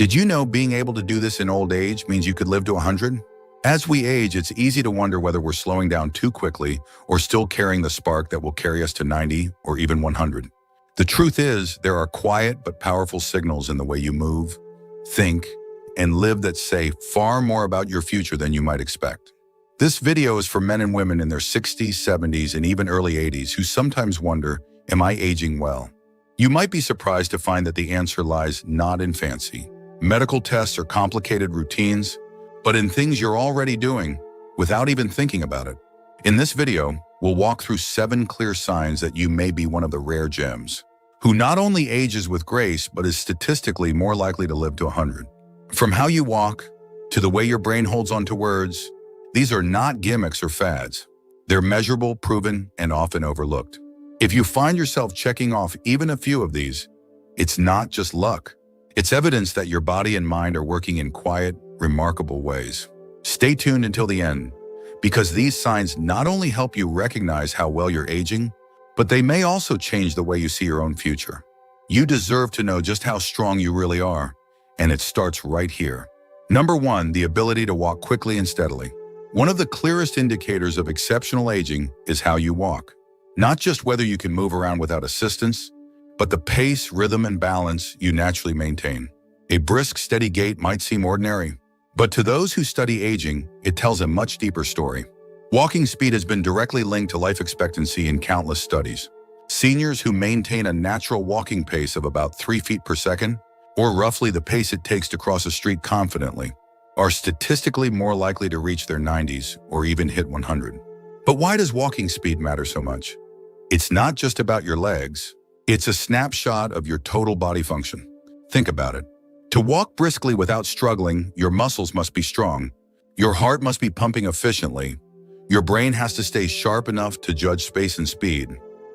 Did you know being able to do this in old age means you could live to 100? As we age, it's easy to wonder whether we're slowing down too quickly or still carrying the spark that will carry us to 90 or even 100. The truth is, there are quiet but powerful signals in the way you move, think, and live that say far more about your future than you might expect. This video is for men and women in their 60s, 70s, and even early 80s who sometimes wonder, am I aging well? You might be surprised to find that the answer lies not in fancy medical tests or complicated routines, but in things you're already doing without even thinking about it. In this video, we'll walk through 7 clear signs that you may be one of the rare gems, who not only ages with grace, but is statistically more likely to live to 100. From how you walk, to the way your brain holds onto words, these are not gimmicks or fads. They're measurable, proven, and often overlooked. If you find yourself checking off even a few of these, it's not just luck. It's evidence that your body and mind are working in quiet, remarkable ways. Stay tuned until the end, because these signs not only help you recognize how well you're aging, but they may also change the way you see your own future. You deserve to know just how strong you really are, and it starts right here. Number 1, the ability to walk quickly and steadily. One of the clearest indicators of exceptional aging is how you walk. Not just whether you can move around without assistance, but the pace, rhythm, and balance you naturally maintain. A brisk, steady gait might seem ordinary, but to those who study aging, it tells a much deeper story. Walking speed has been directly linked to life expectancy in countless studies. Seniors who maintain a natural walking pace of about 3 feet per second, or roughly the pace it takes to cross a street confidently, are statistically more likely to reach their 90s or even hit 100. But why does walking speed matter so much? It's not just about your legs. It's a snapshot of your total body function. Think about it. To walk briskly without struggling, your muscles must be strong. Your heart must be pumping efficiently. Your brain has to stay sharp enough to judge space and speed.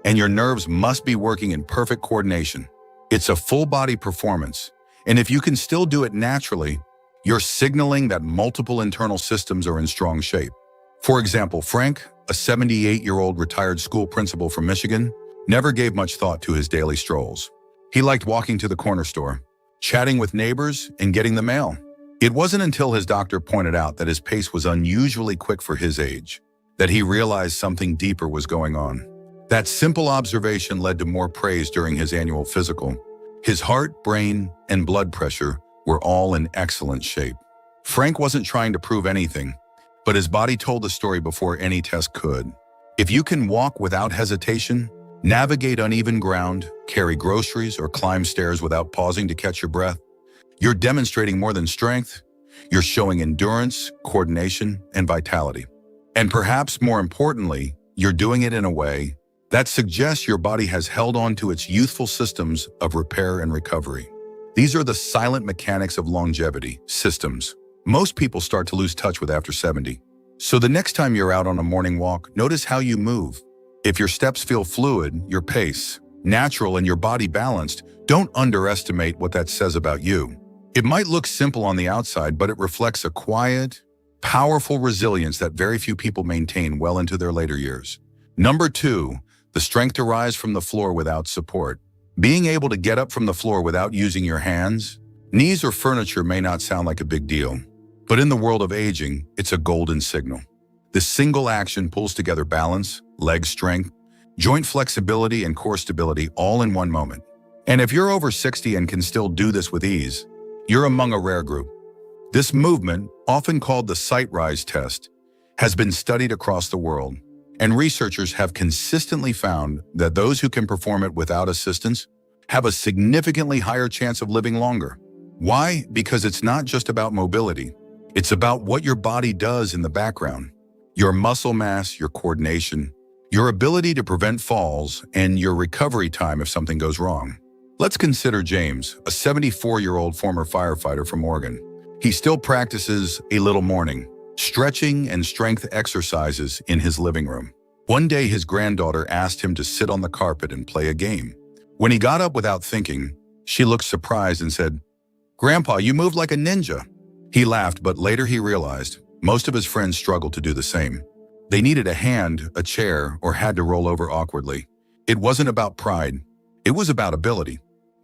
And your nerves must be working in perfect coordination. It's a full-body performance. And if you can still do it naturally, you're signaling that multiple internal systems are in strong shape. For example, Frank, a 78-year-old retired school principal from Michigan, never gave much thought to his daily strolls. He liked walking to the corner store, chatting with neighbors, and getting the mail. It wasn't until his doctor pointed out that his pace was unusually quick for his age that he realized something deeper was going on. That simple observation led to more praise during his annual physical. His heart, brain, and blood pressure were all in excellent shape. Frank wasn't trying to prove anything, but his body told the story before any test could. If you can walk without hesitation, navigate uneven ground, carry groceries, or climb stairs without pausing to catch your breath, you're demonstrating more than strength. You're showing endurance, coordination, and vitality. And perhaps more importantly, you're doing it in a way that suggests your body has held on to its youthful systems of repair and recovery. These are the silent mechanics of longevity, systems most people start to lose touch with after 70. So the next time you're out on a morning walk, notice how you move. If your steps feel fluid, your pace natural, and your body balanced, don't underestimate what that says about you. It might look simple on the outside, but it reflects a quiet, powerful resilience that very few people maintain well into their later years. Number 2, the strength to rise from the floor without support. Being able to get up from the floor without using your hands, knees, or furniture may not sound like a big deal, but in the world of aging, it's a golden signal. This single action pulls together balance, leg strength, joint flexibility, and core stability all in one moment. And if you're over 60 and can still do this with ease, you're among a rare group. This movement, often called the sight rise test, has been studied across the world, and researchers have consistently found that those who can perform it without assistance have a significantly higher chance of living longer. Why? Because it's not just about mobility. It's about what your body does in the background. Your muscle mass, your coordination, your ability to prevent falls, and your recovery time if something goes wrong. Let's consider James, a 74-year-old former firefighter from Oregon. He still practices a little morning, stretching and strength exercises in his living room. One day, his granddaughter asked him to sit on the carpet and play a game. When he got up without thinking, she looked surprised and said, "Grandpa, you moved like a ninja." He laughed, but later he realized most of his friends struggled to do the same. They needed a hand, a chair, or had to roll over awkwardly. It wasn't about pride. It was about ability.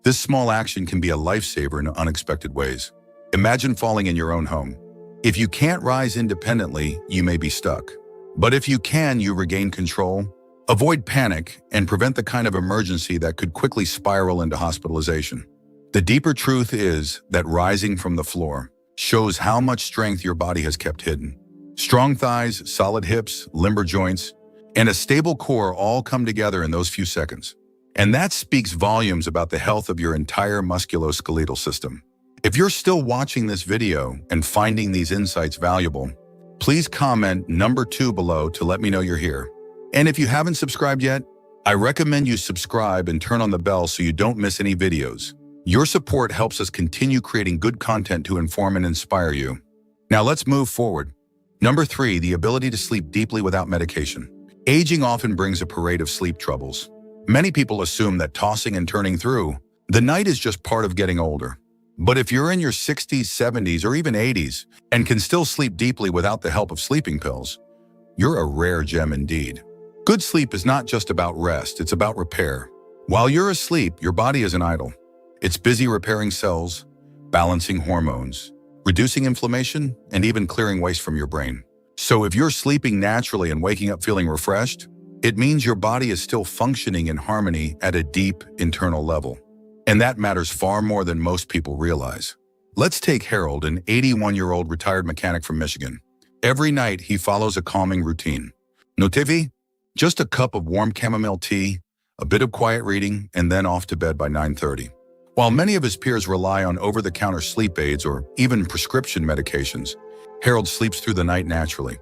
This small action can be a lifesaver in unexpected ways. Imagine falling in your own home. If you can't rise independently, you may be stuck. But if you can, you regain control, avoid panic, and prevent the kind of emergency that could quickly spiral into hospitalization. The deeper truth is that rising from the floor shows how much strength your body has kept hidden. Strong thighs, solid hips, limber joints, and a stable core all come together in those few seconds. And that speaks volumes about the health of your entire musculoskeletal system. If you're still watching this video and finding these insights valuable, please comment number 2 below to let me know you're here. And if you haven't subscribed yet, I recommend you subscribe and turn on the bell so you don't miss any videos. Your support helps us continue creating good content to inform and inspire you. Now let's move forward. Number 3, the ability to sleep deeply without medication. Aging often brings a parade of sleep troubles. Many people assume that tossing and turning through the night is just part of getting older. But if you're in your 60s, 70s, or even 80s and can still sleep deeply without the help of sleeping pills, you're a rare gem indeed. Good sleep is not just about rest, it's about repair. While you're asleep, your body isn't idle. It's busy repairing cells, balancing hormones, reducing inflammation, and even clearing waste from your brain. So if you're sleeping naturally and waking up feeling refreshed, it means your body is still functioning in harmony at a deep internal level. And that matters far more than most people realize. Let's take Harold, an 81-year-old retired mechanic from Michigan. Every night, he follows a calming routine. No TV, just a cup of warm chamomile tea, a bit of quiet reading, and then off to bed by 9:30. While many of his peers rely on over-the-counter sleep aids or even prescription medications, Harold sleeps through the night naturally.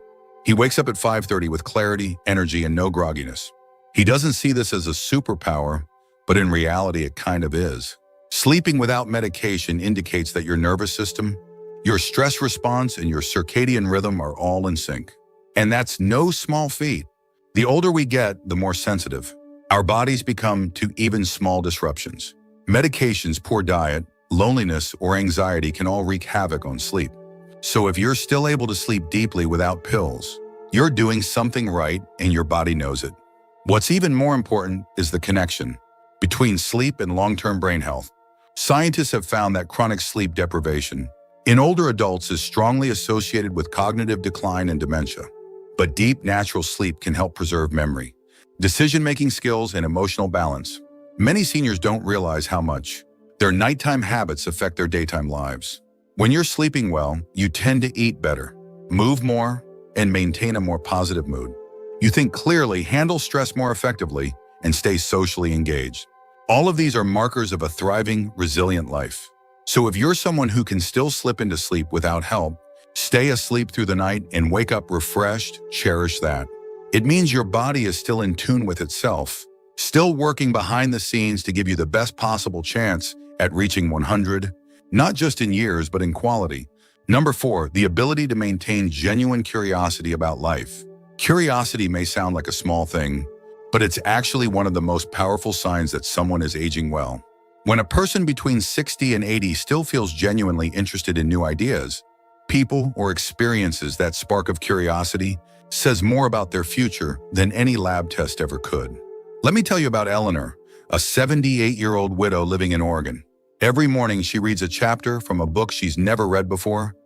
He wakes up at 5:30 with clarity, energy, and no grogginess. He doesn't see this as a superpower, but in reality, it kind of is. Sleeping without medication indicates that your nervous system, your stress response, and your circadian rhythm are all in sync. And that's no small feat. The older we get, the more sensitive our bodies become to even small disruptions. Medications, poor diet, loneliness, or anxiety can all wreak havoc on sleep. So if you're still able to sleep deeply without pills, you're doing something right and your body knows it. What's even more important is the connection between sleep and long-term brain health. Scientists have found that chronic sleep deprivation in older adults is strongly associated with cognitive decline and dementia. But deep, natural sleep can help preserve memory, decision-making skills, and emotional balance. Many seniors don't realize how much their nighttime habits affect their daytime lives. When you're sleeping well, you tend to eat better, move more, and maintain a more positive mood. You think clearly, handle stress more effectively, and stay socially engaged. All of these are markers of a thriving, resilient life. So if you're someone who can still slip into sleep without help, stay asleep through the night, and wake up refreshed, cherish that. It means your body is still in tune with itself, still working behind the scenes to give you the best possible chance at reaching 100, not just in years, but in quality. Number 4, the ability to maintain genuine curiosity about life. Curiosity may sound like a small thing, but it's actually one of the most powerful signs that someone is aging well. When a person between 60 and 80 still feels genuinely interested in new ideas, people, or experiences, that spark of curiosity says more about their future than any lab test ever could. Let me tell you about Eleanor, a 78-year-old widow living in Oregon. Every morning, she reads a chapter from a book she's never read before.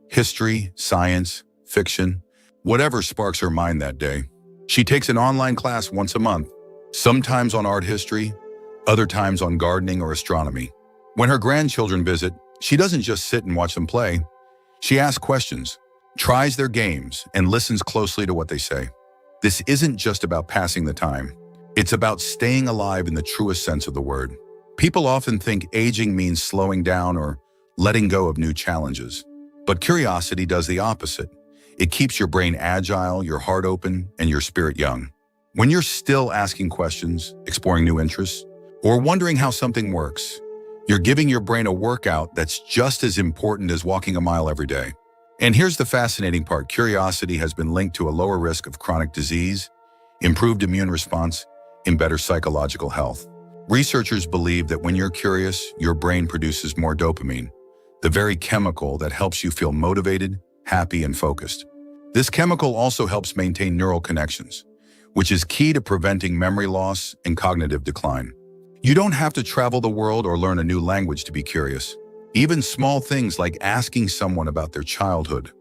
History, science, fiction, whatever sparks her mind that day. She takes an online class once a month, sometimes on art history, other times on gardening or astronomy. When her grandchildren visit, she doesn't just sit and watch them play. She asks questions, tries their games, and listens closely to what they say. This isn't just about passing the time. It's about staying alive in the truest sense of the word. People often think aging means slowing down or letting go of new challenges. But curiosity does the opposite. It keeps your brain agile, your heart open, and your spirit young. When you're still asking questions, exploring new interests, or wondering how something works, you're giving your brain a workout that's just as important as walking a mile every day. And here's the fascinating part. Curiosity has been linked to a lower risk of chronic disease, improved immune response, and better psychological health. Researchers believe that when you're curious, your brain produces more dopamine, the very chemical that helps you feel motivated, happy, and focused. This chemical also helps maintain neural connections, which is key to preventing memory loss and cognitive decline. You don't have to travel the world or learn a new language to be curious. Even small things like asking someone about their childhood,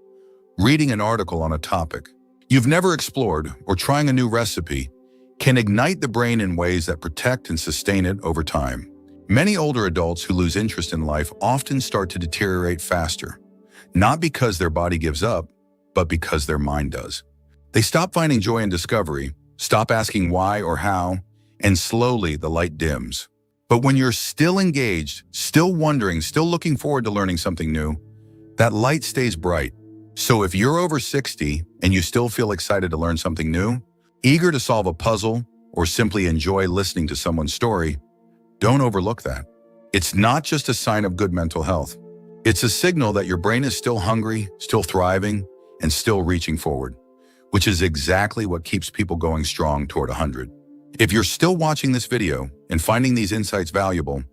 reading an article on a topic you've never explored, or trying a new recipe can ignite the brain in ways that protect and sustain it over time. Many older adults who lose interest in life often start to deteriorate faster, not because their body gives up, but because their mind does. They stop finding joy in discovery, stop asking why or how, and slowly the light dims. But when you're still engaged, still wondering, still looking forward to learning something new, that light stays bright. So if you're over 60 and you still feel excited to learn something new, eager to solve a puzzle, or simply enjoy listening to someone's story, don't overlook that. It's not just a sign of good mental health. It's a signal that your brain is still hungry, still thriving, and still reaching forward, which is exactly what keeps people going strong toward 100. If you're still watching this video and finding these insights valuable,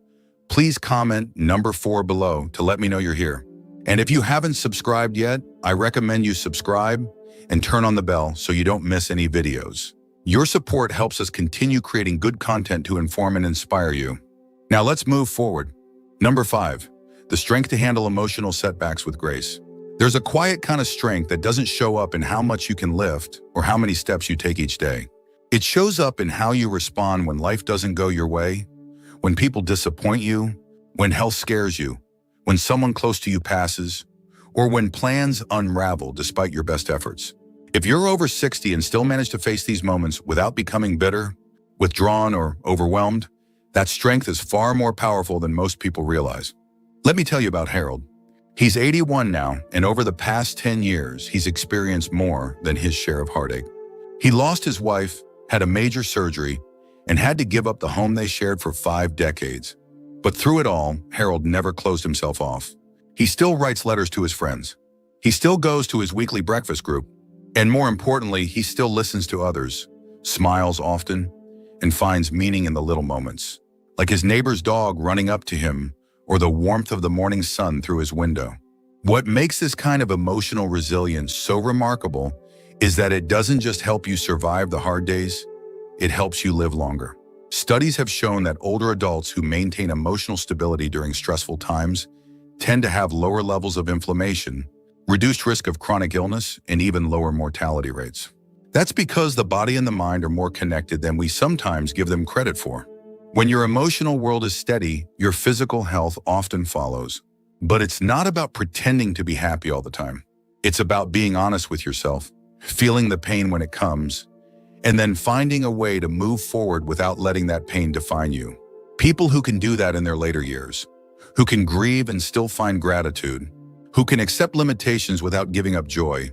please comment number 4 below to let me know you're here. And if you haven't subscribed yet, I recommend you subscribe and turn on the bell so you don't miss any videos. Your support helps us continue creating good content to inform and inspire you. Now let's move forward. Number 5, the strength to handle emotional setbacks with grace. There's a quiet kind of strength that doesn't show up in how much you can lift or how many steps you take each day. It shows up in how you respond when life doesn't go your way, when people disappoint you, when health scares you, when someone close to you passes, or when plans unravel despite your best efforts. If you're over 60 and still manage to face these moments without becoming bitter, withdrawn, or overwhelmed, that strength is far more powerful than most people realize. Let me tell you about Harold. He's 81 now, and over the past 10 years, he's experienced more than his share of heartache. He lost his wife, had a major surgery, and had to give up the home they shared for 5 decades. But through it all, Harold never closed himself off. He still writes letters to his friends. He still goes to his weekly breakfast group. And more importantly, he still listens to others, smiles often, and finds meaning in the little moments, like his neighbor's dog running up to him or the warmth of the morning sun through his window. What makes this kind of emotional resilience so remarkable is that it doesn't just help you survive the hard days, it helps you live longer. Studies have shown that older adults who maintain emotional stability during stressful times tend to have lower levels of inflammation, reduced risk of chronic illness, and even lower mortality rates. That's because the body and the mind are more connected than we sometimes give them credit for. When your emotional world is steady, your physical health often follows. But it's not about pretending to be happy all the time. It's about being honest with yourself, feeling the pain when it comes, and then finding a way to move forward without letting that pain define you. People who can do that in their later years, who can grieve and still find gratitude, who can accept limitations without giving up joy,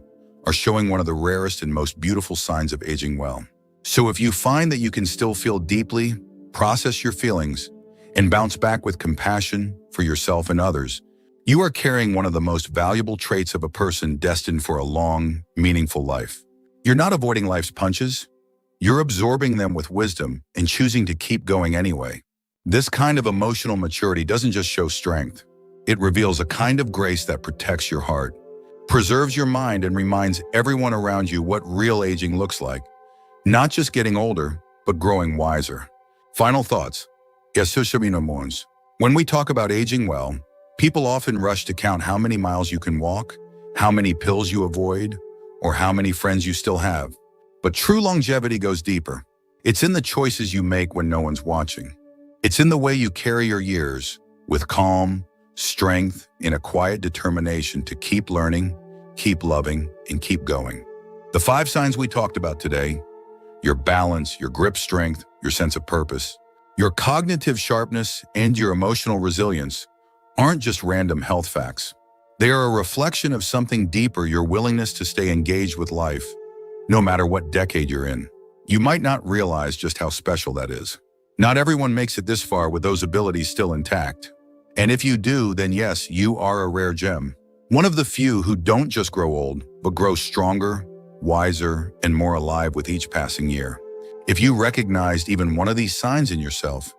are showing one of the rarest and most beautiful signs of aging well. So if you find that you can still feel deeply, process your feelings, and bounce back with compassion for yourself and others, you are carrying one of the most valuable traits of a person destined for a long, meaningful life. You're not avoiding life's punches. You're absorbing them with wisdom and choosing to keep going anyway. This kind of emotional maturity doesn't just show strength. It reveals a kind of grace that protects your heart, preserves your mind, and reminds everyone around you what real aging looks like. Not just getting older, but growing wiser. Final thoughts. When we talk about aging well, people often rush to count how many miles you can walk, how many pills you avoid, or how many friends you still have. But true longevity goes deeper. It's in the choices you make when no one's watching. It's in the way you carry your years, with calm, strength, and a quiet determination to keep learning, keep loving, and keep going. The 5 signs we talked about today, your balance, your grip strength, your sense of purpose, your cognitive sharpness, and your emotional resilience, aren't just random health facts. They are a reflection of something deeper: your willingness to stay engaged with life, no matter what decade you're in. You might not realize just how special that is. Not everyone makes it this far with those abilities still intact. And if you do, then yes, you are a rare gem. One of the few who don't just grow old, but grow stronger, wiser, and more alive with each passing year. If you recognized even one of these signs in yourself,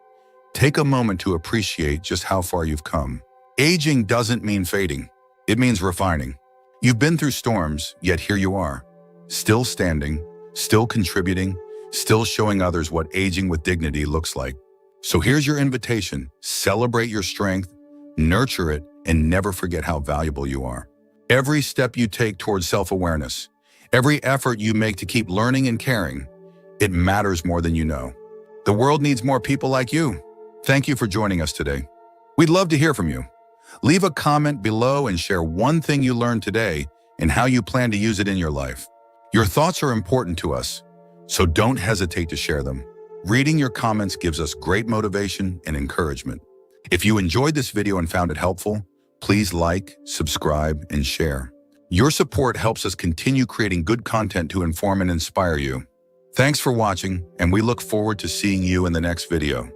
take a moment to appreciate just how far you've come. Aging doesn't mean fading. It means refining. You've been through storms, yet here you are, still standing, still contributing, still showing others what aging with dignity looks like. So here's your invitation. Celebrate your strength, nurture it, and never forget how valuable you are. Every step you take towards self-awareness, every effort you make to keep learning and caring, it matters more than you know. The world needs more people like you. Thank you for joining us today. We'd love to hear from you. Leave a comment below and share one thing you learned today and how you plan to use it in your life. Your thoughts are important to us, so don't hesitate to share them. Reading your comments gives us great motivation and encouragement. If you enjoyed this video and found it helpful, please like, subscribe, and share. Your support helps us continue creating good content to inform and inspire you. Thanks for watching, and we look forward to seeing you in the next video.